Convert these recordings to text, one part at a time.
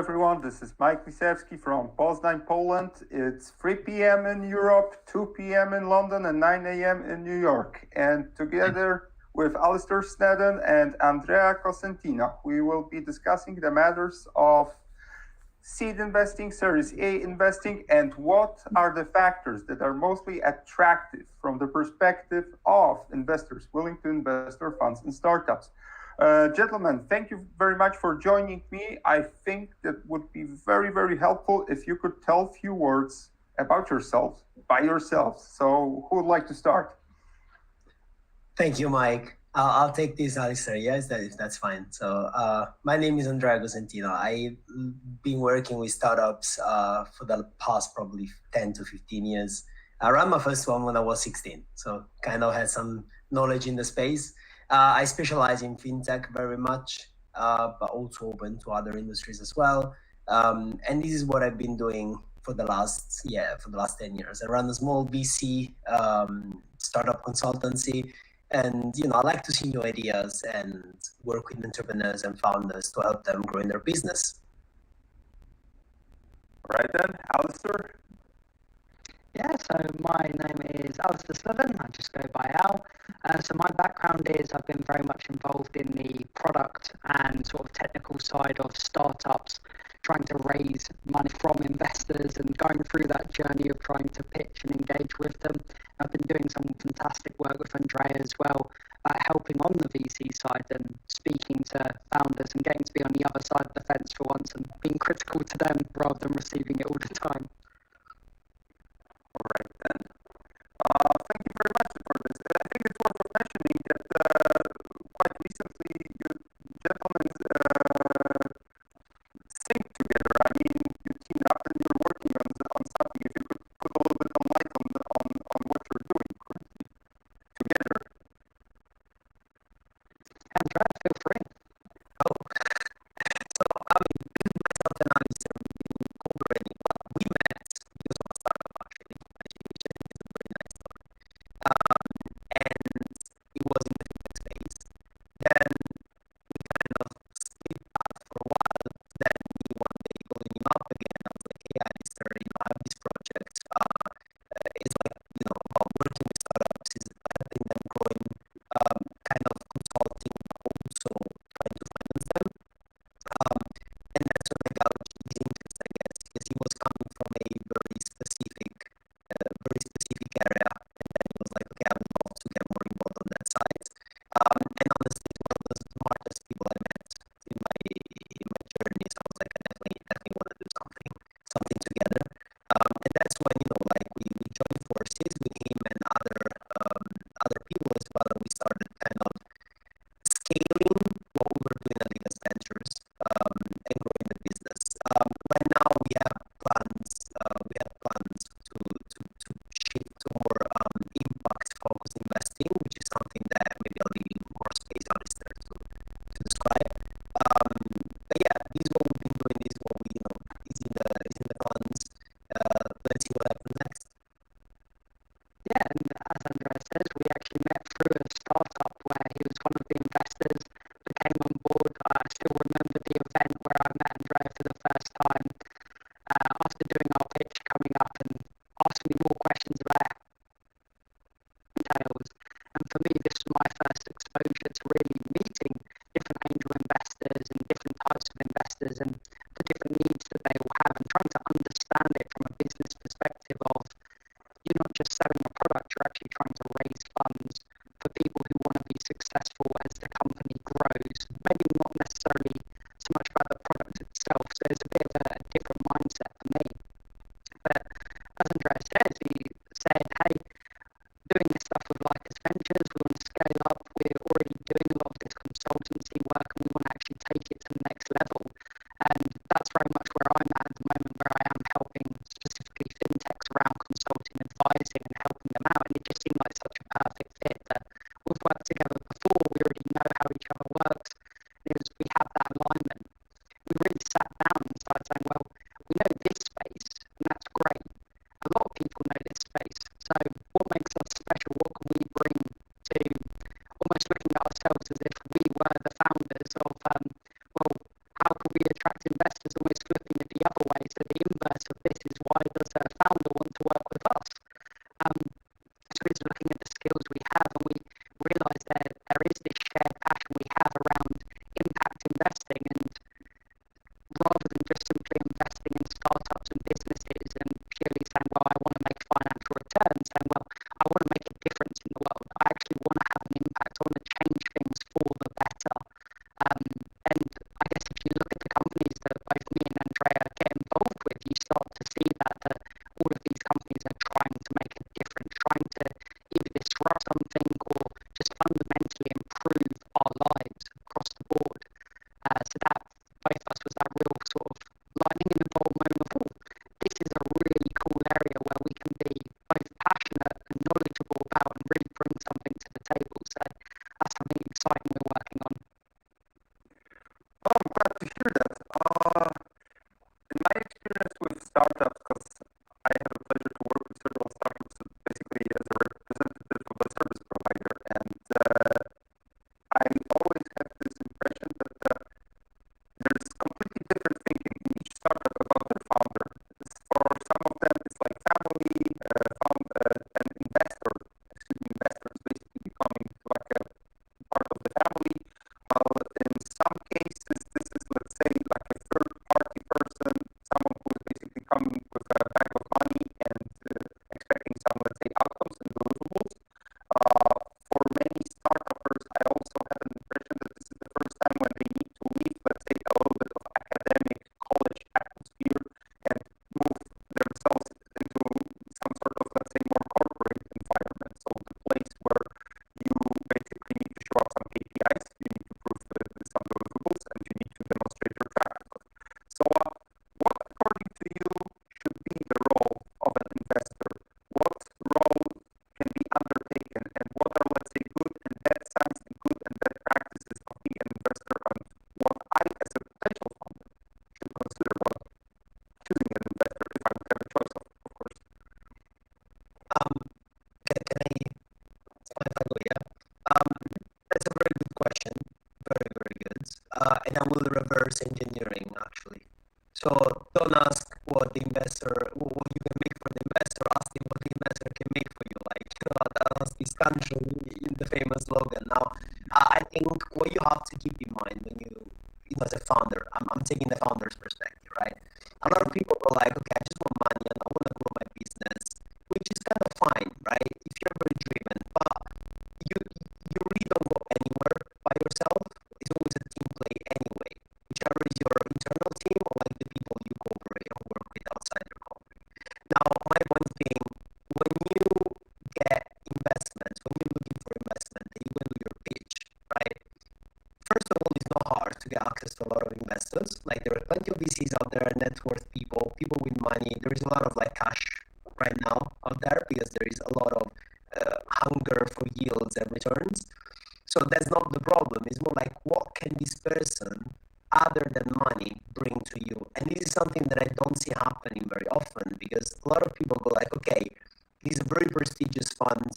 everyone. This is Mike Lisewski from Poznań, Poland. It's 3 p.m. in Europe, 2 p.m. in London, and 9 a.m. in New York. And together with Alister, Sneddon, and Andrea, Cosentino, we will be discussing the matters of seed investing, Series A investing, and what are the factors that are mostly attractive from the perspective of investors willing to invest their funds in startups. Gentlemen, thank you very much for joining me. I think that would be very, very helpful if you could tell a few words about yourselves, by yourselves. So who would like to start? Thank you, Mike. I'll take this, Alister. Yes, that's fine. So my name is Andrea Cosentino. I've been working with startups for the past probably 10 to 15 years. I ran my first one when I was 16, so kind of had some knowledge in the space. I specialize in fintech very much, but also open to other industries as well. And this is what I've been doing for the last 10 years. I run a small VC startup consultancy, and I like to see new ideas and work with entrepreneurs and founders to help them grow in their business. Right then, Alister. Yeah, so my name is Alister Sneddon. I just go by Al. So my background is I've been very much involved in the product and sort of technical side of startups, trying to raise money from investors and going through that journey of trying to pitch and engage with them. I've been doing some fantastic work with Andrea as well, helping on the VC side and speaking to founders and getting to be on the other side of the fence for once and being critical to them rather than receiving it all the time. All right then. Thank you very much for this. I think it's worth mentioning that quite recently you gentlemen synced together. I mean, you teamed up and you're working on something. If you could put a little bit of light on what you're doing currently together. Andrea, feel free. Oh, so I mean, myself and Alister, we've been cooperating. We met because of a startup actually, which I think is a very nice story. And it was in the fintech space. Then we kind of split path for a while. Then me one day calling him up again. I was like, hey, Alister, I have this project. It's like, about working with startups, is helping them growing, kind of consulting, also trying to finance them. And that's when I got his interest, I guess, because he was coming from a very specific area. And then he was like, okay, I would love to get more involved on that side. And honestly, it's one of the smartest people I met in my journey. So I was like, I definitely want to do something together. And that's when, we joined forces with him and other people as well. And we started kind of scaling what we were doing at Ligas Ventures and growing the business. Right now we have plans to shift to more impact focused investing, which is something that maybe I'll leave more space on Alister to describe. But yeah, this is what we've been doing, this is what we is in the plans. Let's see what happens next. Yeah, and as Andrea says, we actually met through a startup where he was one of the investors, became on board. I still remember the event where I met Andrea for the first time after doing our pitch, coming up and asking me more questions about details. And for me, this was my first exposure to really meeting different angel investors and different types of investors and the different needs that they all have and trying to understand it from a business perspective of you're not just selling a product, you're actually trying to raise funds for people who want to be successful as the company grows. Maybe not necessarily so much about the product itself, so it's a bit of a different mindset for me. But as Andrea says, he said, hey, doing this stuff with Likas Ventures, we want to scale up, we're already doing a lot of this consultancy work and we want to actually take it to the next level. And that's very much where I'm at the moment, where I am helping specifically fintech questions, and I will reverse engineering actually. So don't ask what the investor, what you can make for the investor. Ask him what the investor can make for you. Like that was this country in the famous slogan. Now, I think what you have to keep in mind when as a founder, I'm taking the founder's perspective, right? A lot of people go like, okay, I just want money and I want to grow my business, which is kind of fine, right? If you're very driven, but you really don't go anywhere by yourself. It's always a team play anyway, whichever is your internal team or like the people you cooperate and work with outside your company. Now, my point being, when you get investments, when you're looking for investment and you go do your pitch, right? First of all, it's not hard to get access to a lot of investors. Like there are plenty of VCs out there, net worth people with money. There is a lot of like cash right now out there because there is a lot of hunger for yields and returns. So that's not the problem. It's more like what can this person, other than money, bring to you? And this is something that I don't see happening very often because a lot of people go like, okay, this is a very prestigious fund.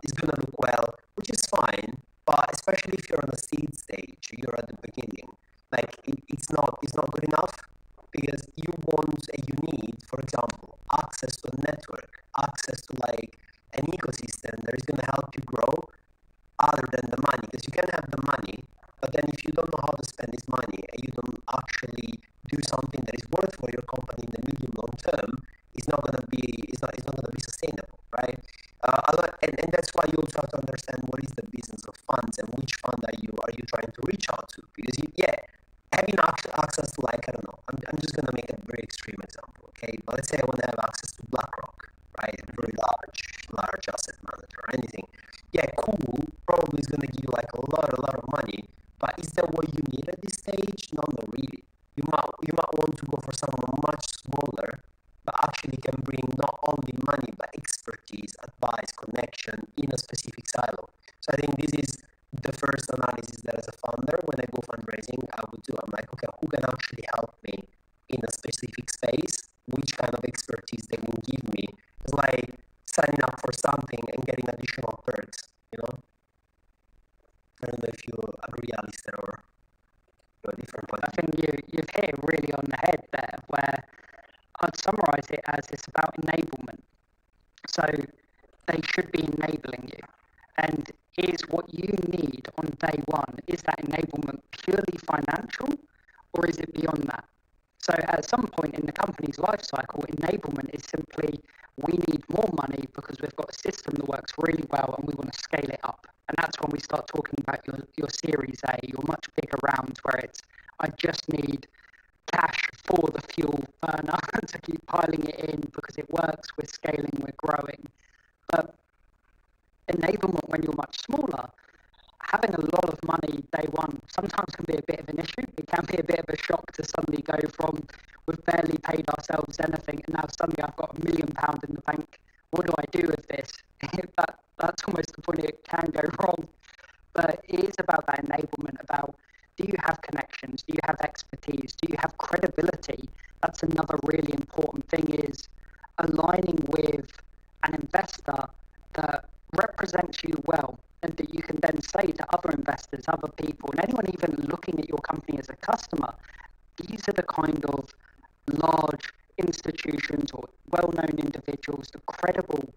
It's gonna look well, which is fine. But especially if you're on the seed stage, you're at the beginning. Like it's not good enough because you want and you need, for example, access to a network, access to like an ecosystem that is gonna help you grow other than the money. Because you can have the money, but then if you don't know how to spend this money and you don't actually do something that is worth for your company in the medium long term, it's not gonna be sustainable, right? And that's why you also have to understand what is the business of funds and which fund are you trying to reach out to, because having access to like, I don't know, I'm just gonna make a very extreme example, okay? But let's say I want to have access to BlackRock, right? A very large asset manager or anything. Yeah, cool. Probably is gonna give you like a lot of money, but is that what you need at this stage? No, not really. You might want to go for someone much smaller, but actually can bring not only money but expertise, advice, connection in a specific silo. So I think this is the first analysis that as a founder, when I go fundraising, I would do. I'm like, okay, who can actually help me in a specific space? Which kind of expertise they can give me? It's like signing up for something and getting additional perks, you know? I don't know if you agree, Alister, or a different point. I think you've hit it really on the head there, where I'd summarize it as it's about enablement. So they should be enabling you. And is what you need on day one, is that enablement purely financial, or is it beyond that? So at some point in the company's life cycle, enablement is simply, we need more money because we've got a system that works really well and we want to scale it up. And that's when we start talking about your Series A, your much bigger rounds where it's, I just need cash for the fuel burner to keep piling it in because it works, we're scaling, we're growing. But enablement when you're much smaller, having a lot of money day one sometimes can be a bit of an issue. It can be a bit of a shock to suddenly go from we've barely paid ourselves anything and now suddenly I've got £1 million in the bank. What do I do with this? That's almost the point it can go wrong. But it is about that enablement, about do you have connections? Do you have expertise? Do you have credibility? That's another really important thing, is aligning with an investor that represents you well and that you can then say to other investors, other people, and anyone even looking at your company as a customer, these are the kind of large institutions or well-known individuals, the credible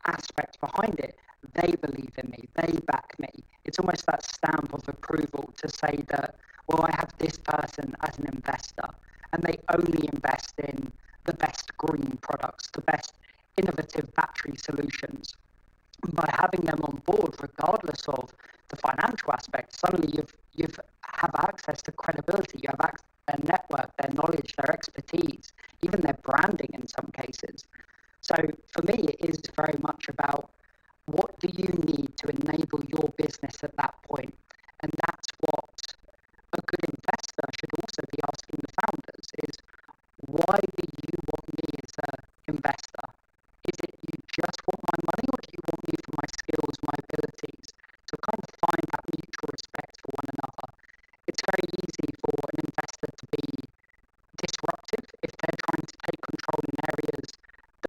aspect behind it. They believe in me, they back me. It's almost that stamp of approval to say that, well, I have this person as an investor and they only invest in the best green products, the best innovative battery solutions. By having them on board, regardless of the financial aspect, suddenly you have access to credibility, you have their network, their knowledge, their expertise, even their branding in some cases. So for me, it is very much about what do you need to enable your business at that point? And that's what a good investor should also be asking the founders is, why do you want me as an investor? Is it you just want my money, or do you want me for my skills, my abilities? So kind of find that mutual respect for one another. It's very easy for an investor to be disruptive if they're trying to take control in areas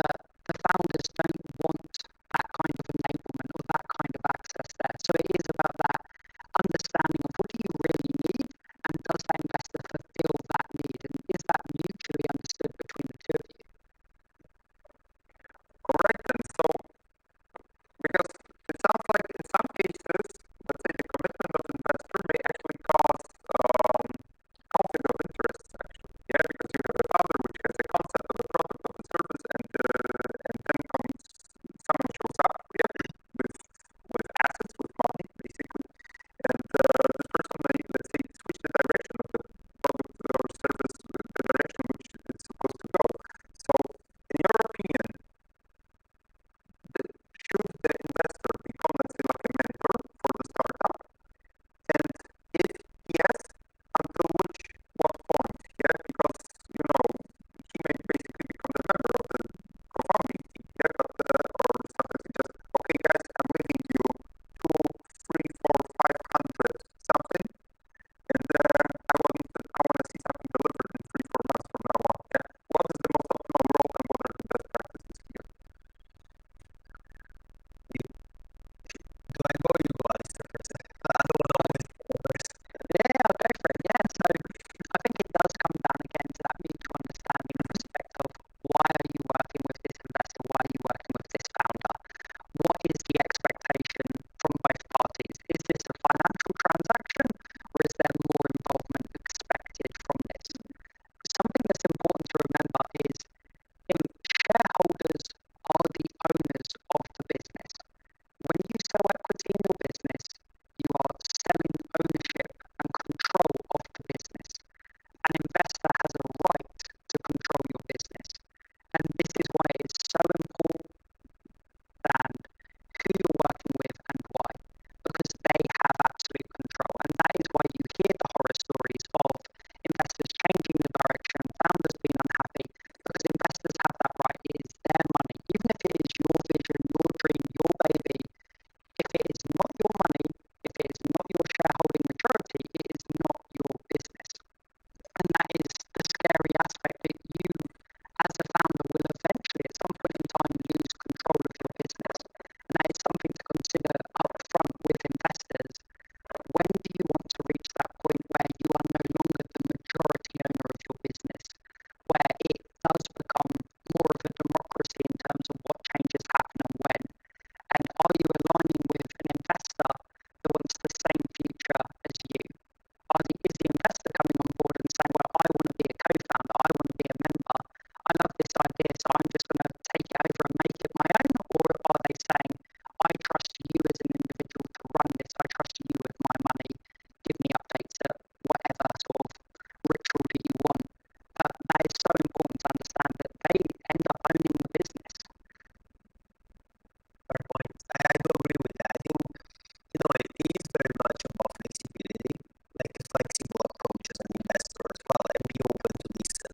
that the founders don't want that kind of enablement or that kind of access there. So it is about that control of the business. An investor has a right to control your business. And this is why it is so important and who you're working with and why, because they have absolute control. And that is why you hear the horror stories of investors changing the direction, founders being unhappy, because investors have that right. It is their money. Even if it is your vision, your dream, your baby, if it is not your money, if it is not your shareholding majority, it is not your business. And that is the scary aspect, that you, as a founder, will eventually, at some point in time, lose control of your business. And that is something to consider up front with investors. When do you want to reach that point where you are no longer the majority owner of your business, where it does become more of a democracy in terms of what changes happen and when? And are you aligning with an investor that wants the same future as you? Is the investor coming on board and saying, well, I want to be a co-founder, I want to be a member, I love this idea, so I'm just going to take it over and make it my own? Or are they saying, I trust you as an individual to run this, I trust you with my money, give me updates at whatever sort of ritual that you want? That is so important to understand, that they end up owning the business. Fair point. I do agree with that. I think, it is very much about flexibility, like a flexible approach as an investor as well, and be open to listen.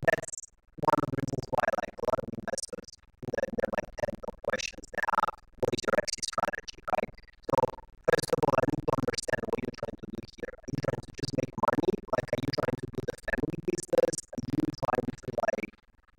That's one of the reasons why, like, a lot of investors, in their like 10 top questions they have, what is your exit strategy, right? So first of all, I need to understand what you're trying to do here. Are you trying to just make money? Like, are you trying to build a family business? Are you trying to like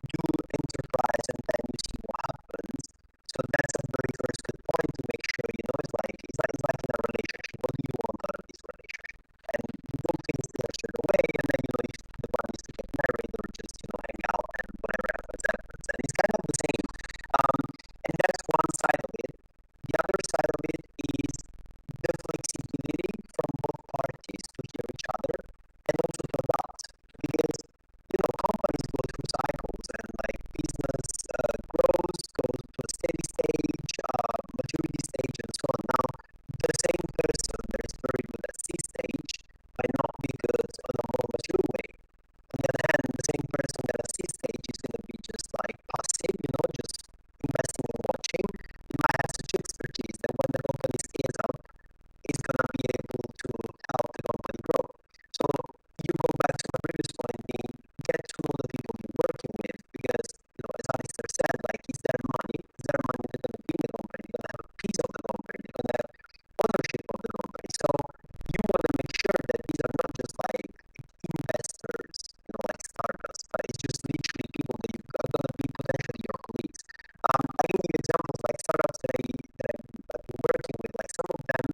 do enterprise and then you see what happens? So that's a very first good point to make sure, it's like in a relationship. What do you want out of this relationship? And you don't finish there straight away, and then, if the plan is to get married or just, hang out and whatever happens, happens. And it's kind of the same. And that's one side of it. The other side of it is the flexibility from both parties to hear each other and also to adapt. Because, companies go through cycles, and like business grows, goes to a steady stage, maturity stage, and so on. Now, the same person that is very good at C stage might not be good on a more mature way. On the other hand, the same person that at C stage is going to be just like passive, just investing and watching. He might have such expertise that when the company scales up, he's going to be able to help the company grow. So you go back to my previous point, being get to know the people you're working with, because, as Alister said, like, it's their money. It's their money. They're going to be in the company. They're going to have a piece of the company. They're going to have ownership of the company. So you want to make sure that these are not just like investors, like startups, but it's just literally people that are going to be potentially your colleagues. I can give examples like startups that I've been working with. Like, some of them,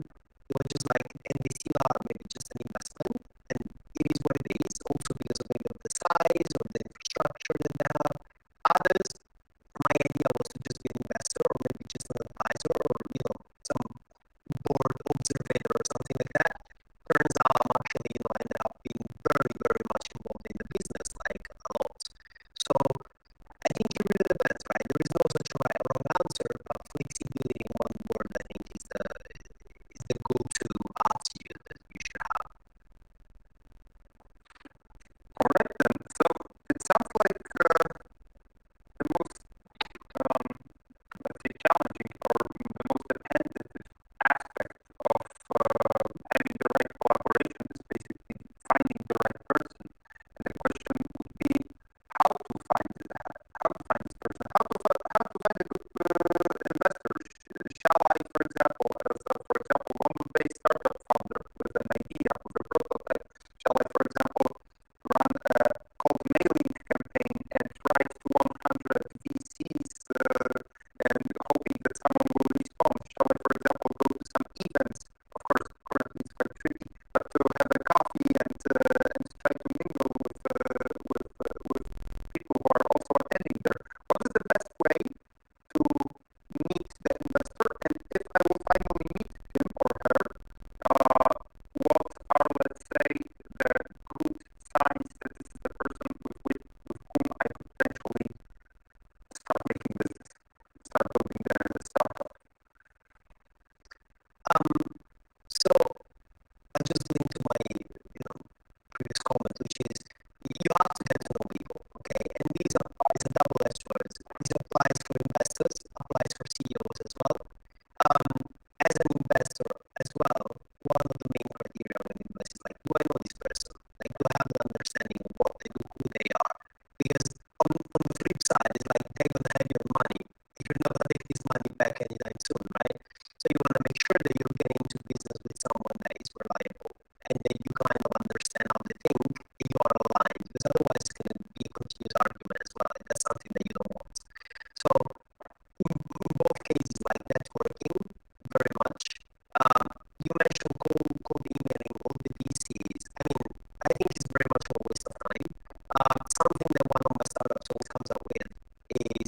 it was just like, and they still are maybe just an investment, and it is what it is, also because of maybe of the size or the infrastructure that they have. Others, my idea was to just be an investor or maybe just an advisor or, some board observer or something like that. Turns out I'm actually, I ended up being very, very much involved in the business, like a lot. So I think it really depends, right? There is no such right or wrong answer, but flexibility in one word, I think, is the go-to attitude that you should have.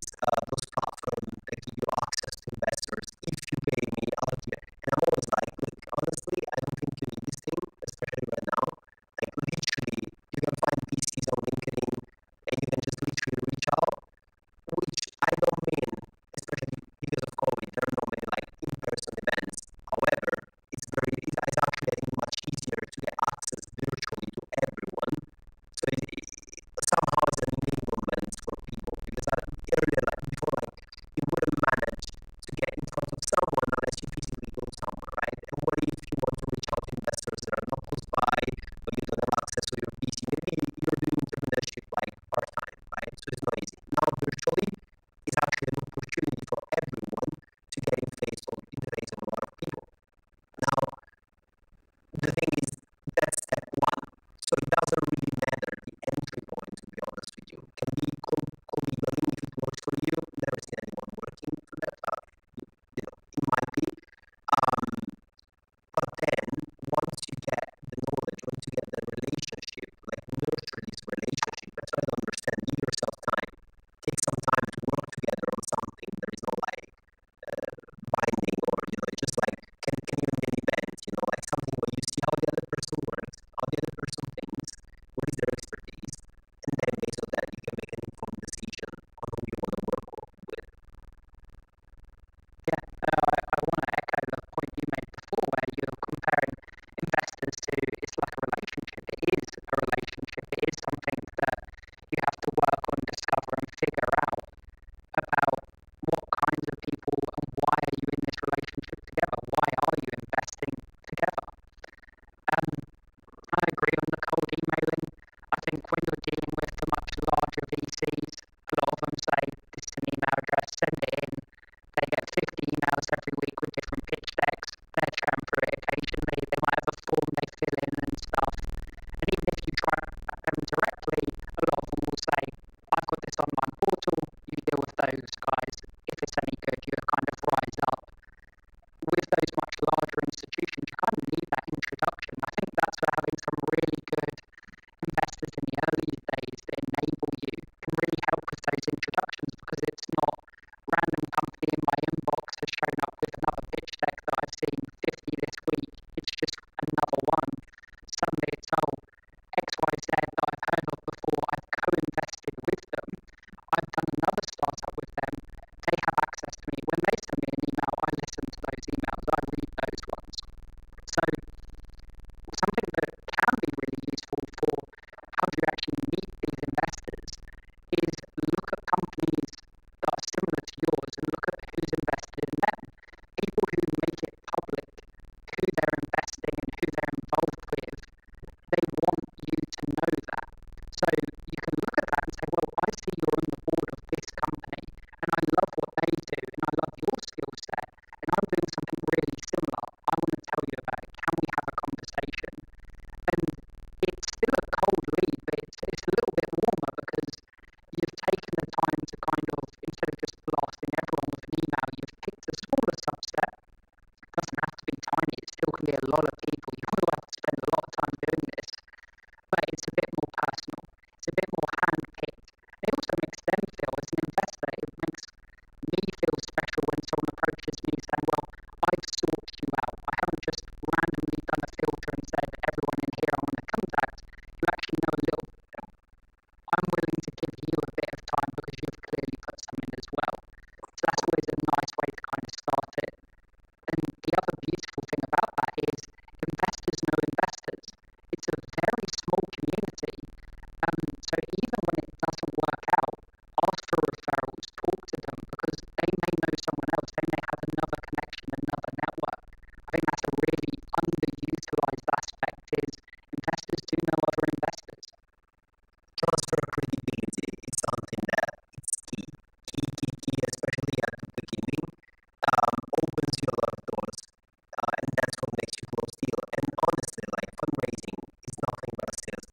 those platforms that give you access to investors if you pay me out here. And I'm always like, look, honestly, I don't think you need this thing, especially right now. Like literally, you can find PCs on LinkedIn and you can just literally reach out, which I don't mean, especially because of COVID, there are no many like in-person events. However, it's actually I think much easier to get access virtually to everyone. So it somehow is an enablement for people because earlier, like before, like you wouldn't manage to get in front of someone unless you physically go somewhere, right? And what if you want to reach out to investors that are not close by, or you don't have access to your PC? Maybe you're doing entrepreneurship like part-time, right? So it's not easy. Now virtually is actually an opportunity for everyone to get in the face of a lot of people. Now the thing is, that's step one. So it doesn't really matter the entry point, to be honest with you. Can be called emailing if it works for you. Never seen anyone working for that. It might be. But then once you get the knowledge, once you get the relationship, like nurture this relationship, but try to understand, give yourself time. Take some time to work together on something. There is no like binding or it's just like can even be an event, like something where you see how the other person works, how the other person thinks, what is their expertise, and then based on that you can make an informed decision on who you want to work with. Yeah, I want to echo the point you made before where you're comparing investors to, it's like a relationship. It is a relationship. It is something that you have to work on, discover and figure out about what kinds of people and why are you in this relationship together? Why are you investing together? I agree on the cold emailing. I think when you're dealing with the much larger VCs, a lot of them say, this is an email address, send it in. They get 50 emails every week with different pitch decks. They churn through it occasionally. They might have a form they fill in and stuff. And even if you try them directly, a lot of them will say, I've got this online portal, you deal with those guys. If it's any good, you kind of rise up. With those much larger institutions, you kind of need that introduction. I think that's where having some really good investors in the early days that enable you can really help with those introductions, because it's not random company in my inbox has shown up with another pitch deck that I've seen 50 this week. It's just another one. Suddenly it's XYZ that I've heard of before. I've co-invested with them. I've done another startup with them. They have access to me. When they send me an email, I listen to those emails. I read those ones. So something that can be really useful for how do you actually meet these investors is look at companies that are similar to yours and look at who's invested in them. People who make it public who they're investing and who they're involved with, they want you to know that. So you can look at that and say, well, I see you're on the board of this company and I love what they do and I love your skill set and I'm doing something really similar. I want to tell you about it. Can we have a conversation? And it's still a cold lead, but it's a little bit warmer because you've taken the time to kind of, instead of just blasting everyone with an email, you've picked a smaller subset. It doesn't have to be tiny, it still can be a lot of people. You will have to spend a lot of time doing this, but it's a bit more personal. It's a bit more hand-picked. It also makes them feel, as an investor, it makes me feel special when someone approaches me saying, well, I've sought you out. I haven't just randomly done a filter and said, everyone in here I want to contact. You actually know a little. I'm willing to give you a bit of time because you've clearly put some in as well. So that's always a nice way to kind of start it. And the other beautiful thing about that is investors know investors. It's a very small community. So even when it doesn't work out, ask for referrals, talk to them because they may know someone else. They may have another connection, another network. I think that's a really underutilized aspect is investors do know other investors. Transfer credibility is something that it's key, especially at the beginning. Opens you a lot of doors, and that's what makes you close deal. And honestly, like fundraising is nothing but a sales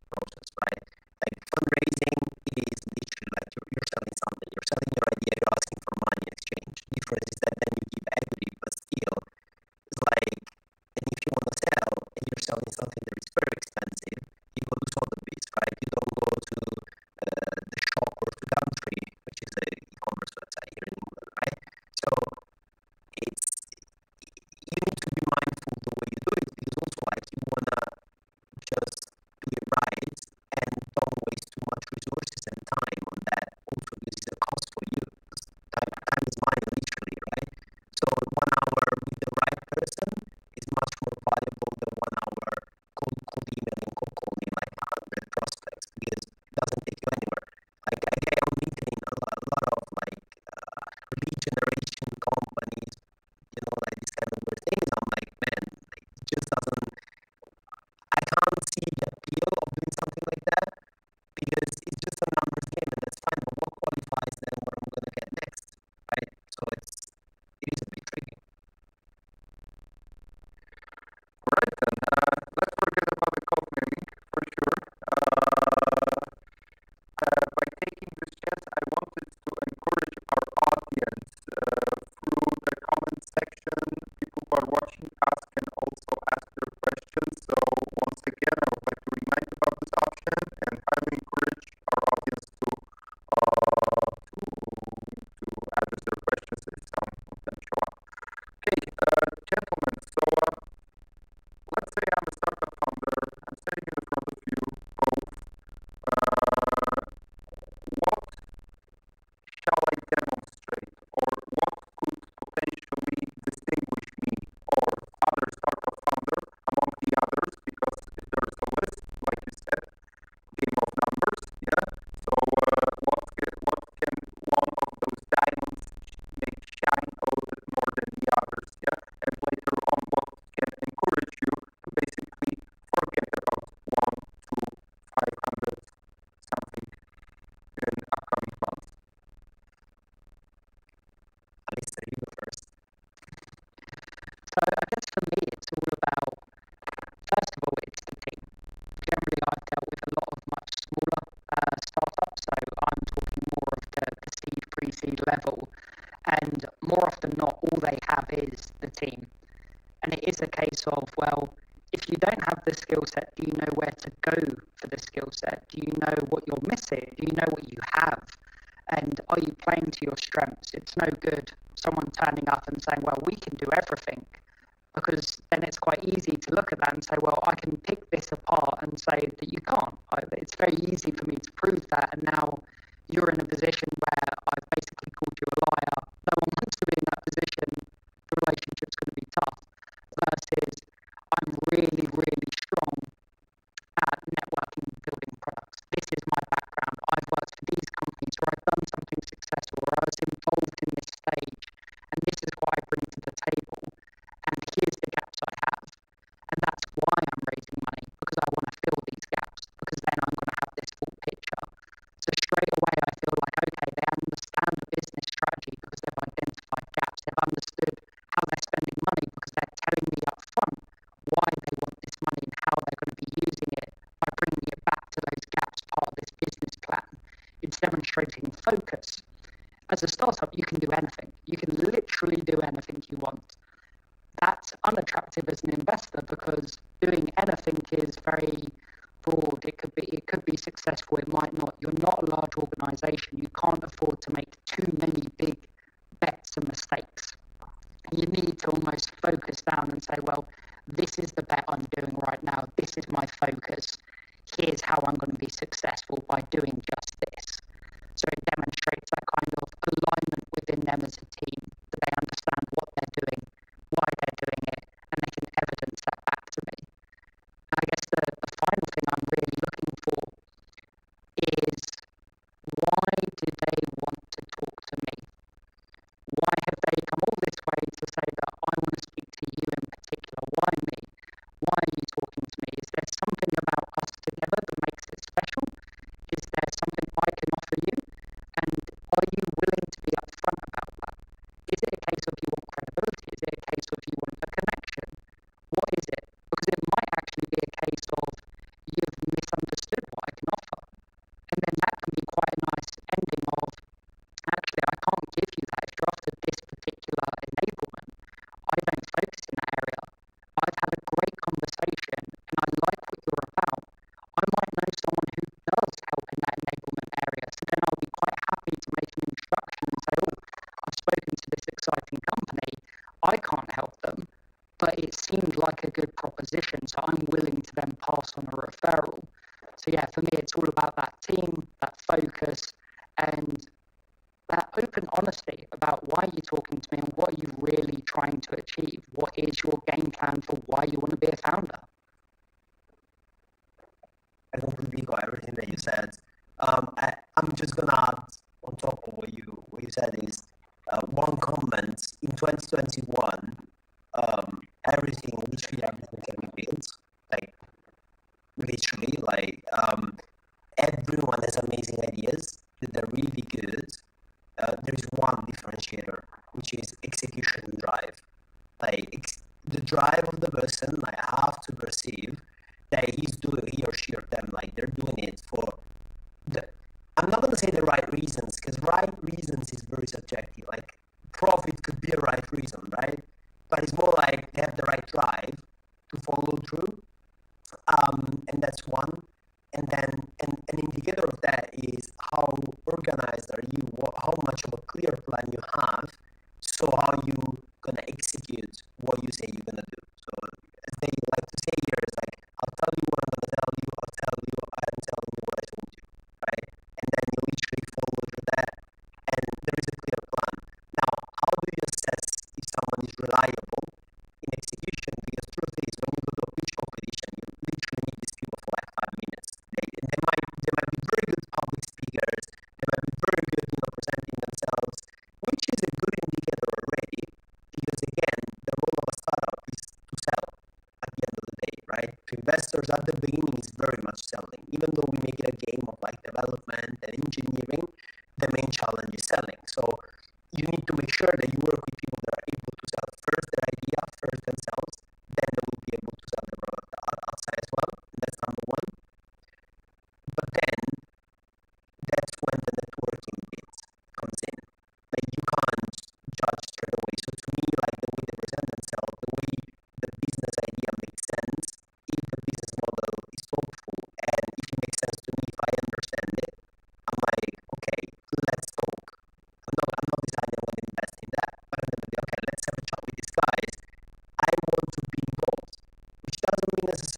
process, right? Like fundraising is literally like you're selling something, you're selling your idea, you're asking for money in exchange. Difference is that then you give equity, but still, it's like, and if you want to sell and you're selling something that is very expensive, you go to Sotheby's, right? You don't go to the shop or to Country, which is a case of, well, if you don't have the skill set, do you know where to go for the skill set? Do you know what you're missing? Do you know what you have? And are you playing to your strengths? It's no good someone turning up and saying, well, we can do everything, because then it's quite easy to look at that and say, well, I can pick this apart and say that you can't. It's very easy for me to prove that, and now you're in a position where I've basically called you a liar. No one wants to be in that position. The relationship's going to be tough. Versus I'm really, really strong at networking and building products. This is my background. I've worked for these companies where I've done something successful, where I was involved in this stage, and this is what I bring to the table, and here's the gaps I have. And that's why I'm raising money, because I want to fill these gaps, because then I'm going to have this full picture. So straight away I feel like, okay, they understand the business strategy because they've identified gaps. They've understood how they're spending money because they're telling me up front why they want this money and how they're going to be using it by bringing it back to those gaps part of this business plan. It's demonstrating focus. As a startup, you can do anything. You can literally do anything you want. That's unattractive as an investor because doing anything is very broad. It could be successful, it might not. You're not a large organization. You can't afford to make too many big bets and mistakes. You need to almost focus down and say, well, this is the bet I'm doing right now. This is my focus. Here's how I'm going to be successful by doing just this. So it demonstrates that kind of alignment within them as a team, that they understand what they're doing, why they're doing it, and they can evidence that back to me. And I guess the final thing I'm really looking for is, why do they want to talk to me? Why have they come all this way to say that I want to speak to you in particular? Why me? Why are you talking to me? Is there something about us together that makes it special? Is there something I can offer you? And are you willing to be upfront about that? Is it a case of you want credibility? Is it a case of you want a connection? What is it? Because it might actually be a case of you've misunderstood what I can offer. And then that can be quite a nice ending of, actually, I can't give you that if you're after this particular enablement. I don't focus in that area. I've had a great conversation and I like what you're about. I might know someone who does help in that enablement area, so then I'll be quite happy to make an introduction and say, oh, I've spoken to this exciting company. I can't help them, but it seemed like a good proposition, so I'm willing to then pass on a referral. So yeah, for me, it's all about that team, that focus, and that open honesty about why you're talking to me and what are you really trying to achieve. What is your game plan for why you want to be a founder? I completely got everything that you said. I'm just gonna add on top of what you said is one comment. In 2021, literally everything can be built. Everyone has amazing ideas that are really good. There is one differentiator, which is execution and drive. The drive of the person, I have to perceive that he or she or them, they're doing it for I'm not gonna say the right reasons, because right reasons is very subjective. Profit could be a right reason, right? But it's more like they have the right drive to follow through. And that's one. And then an indicator of that is how organized are you, how much of a clear plan you have, so how you gonna execute what you say you're gonna do. So as they like to say here, it's I'll tell you what I'm gonna tell you, I'm telling you what I told you, right? And then you literally follow through that, and there is a clear plan. Now, how do you assess if someone is reliable in execution? Because truth is, when you go to a pitch competition, you literally meet these people for 5 minutes. They might be very good public speakers, they might be very good, presenting themselves, which is a good indicator already, because again, the role of a startup is to sell at the end of the day, right? To investors at the beginning is very much selling. Even though we make it a game of development and engineering, the main challenge is selling. So you need to make sure that you work with people that are able to sell first their idea, first themselves, then they will be able to sell the product outside as well. That's number one. But then that's when the networking bit comes in. You can't judge straight away. So to me, the way they present themselves, the way the business idea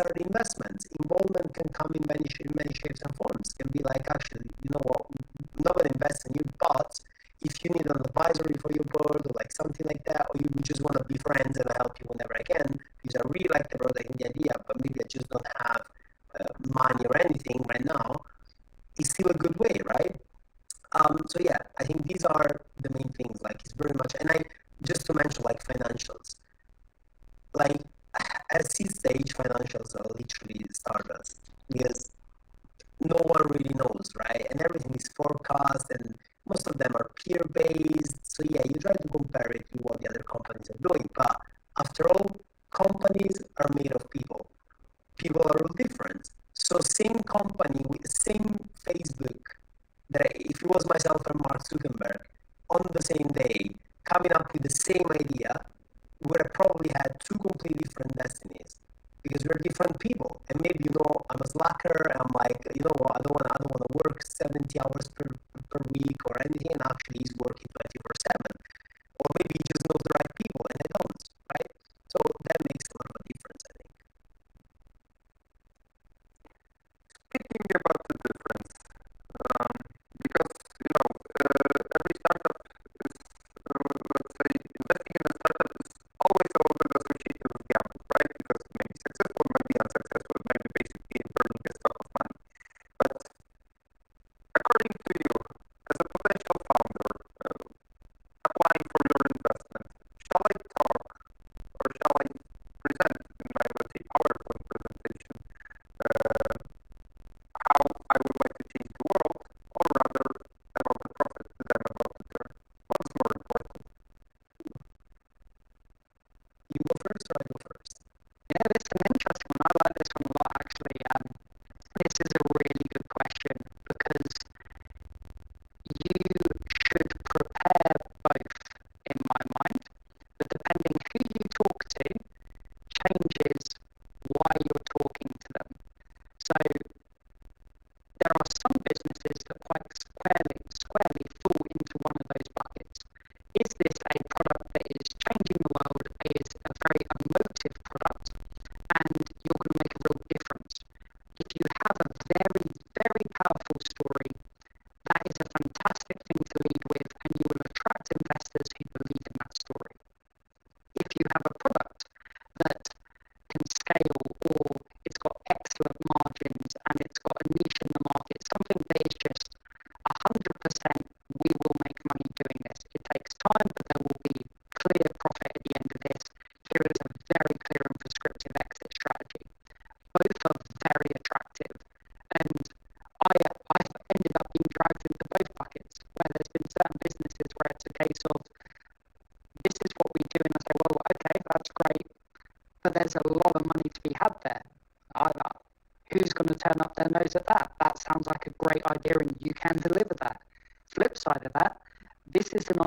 are the investments. Involvement can come in many shapes and forms. It can be like, actually, you know what, nobody invests in you, but if you need an advisory for your board or like something like that, or you just want to be friends and I help you whenever I can, because I really like the product and the idea, but maybe I just don't have money or anything right now, it's still a good way, right? So yeah, I think these are the main things. Like, it's very much, and I just to mention like financials, like at seed stage, financials are literally stardust because no one really knows, right? And everything is forecast, and most of them are peer based. So yeah, you try to compare it with what the other companies are doing, but after all, companies are made of people. People are all different. So same company with the same Facebook, that if it was myself and Mark Zuckerberg on the same day coming up with the same idea, we would have probably had two completely different destinies because we're different people. And maybe, you know, I'm a slacker and I'm like, you know what, I don't want to work 70 hours per week or anything, and actually he's working 24/7. Or maybe he just knows the right people and I don't, right? So that makes a lot of a difference, I think. Speaking about the difference, because you know every startup is, let's say, investing in a startup is always a little bit associated with gambling, right? Because it may be successful, it might be unsuccessful, it might be basically burning a ton of money. But according to you, as a potential founder, applying for your investment, shall I talk or shall I present in my, let's say, PowerPoint presentation how I would like to change the world, or rather about the profit that I'm about to turn? What's more important? You go first or I go first? Yeah, this is an interesting one. I like this one a lot, actually. This is a really good question because you should prepare both, in my mind, but depending who you talk to changes why you're talking to them. So there are some businesses that quite squarely fall into one of those buckets. Is this a product that is changing the world, is a very emotive product, and you're going to make a real difference? If you have a very, very powerful story, that is a fantastic thing to lead with, and you will attract investors who believe in that story. If you have a product that can scale, or it's got excellent margins and it's got a niche in the market, something that is just 100%, we will make money doing this. It takes time, but there will be clear profit at the end of this. Here is a very clear and prescriptive exit strategy. Both are very attractive, and I've ended up being dragged into both buckets, where there's been certain businesses where it's a case of, this is what we do, and I say, well, okay, that's great, but there's a lot of money to be had there. Who's going to turn up their nose at that? That sounds like a great idea, and you can deliver that. Flip side of that, this is an